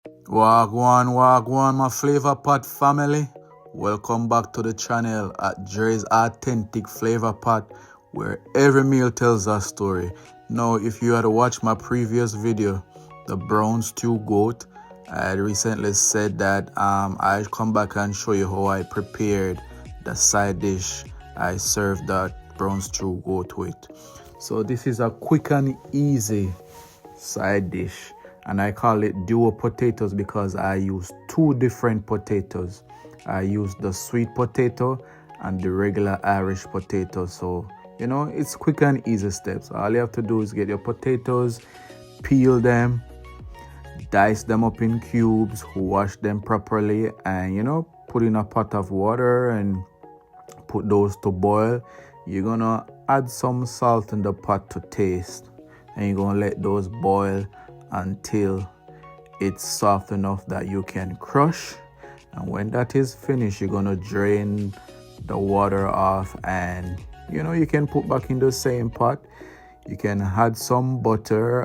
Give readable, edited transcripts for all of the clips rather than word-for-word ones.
Wagwan, my flavor pot family. Welcome back to the channel at Dre's Authentic Flavor Pot, where every meal tells a story. Now, if you had watched my previous video, the brown stew goat, I recently said that I'd come back and show you how I prepared the side dish I served that brown stew goat with. So this is a quick and easy side dish, and I call it duo potatoes because I use two different potatoes. I use the sweet potato and the regular Irish potato. So it's quick and easy steps. All you have to do is get your potatoes, peel them, dice them up in cubes, wash them properly, and put in a pot of water and put those to boil. You're gonna add some salt in the pot to taste, and you're gonna let those boil until it's soft enough that you can crush. And when that is finished, you're gonna drain the water off, and you can put back in the same pot. You can add some butter,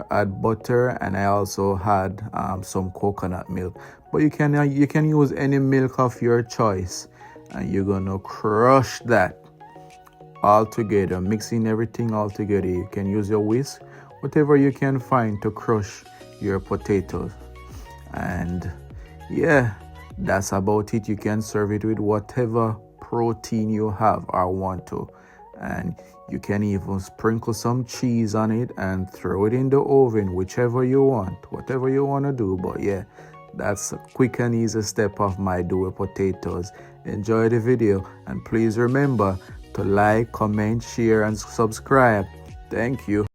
and I also had some coconut milk, but you can use any milk of your choice. And you're gonna crush that all together, mixing everything all together. You can use your whisk, whatever you can find to crush your potatoes. And yeah, that's about it. You can serve it with whatever protein you have or want to, and you can even sprinkle some cheese on it and throw it in the oven, whichever you want, whatever you want to do. But yeah, that's a quick and easy step of my duo potatoes. Enjoy the video, and please remember to like, comment, share, and subscribe. Thank you.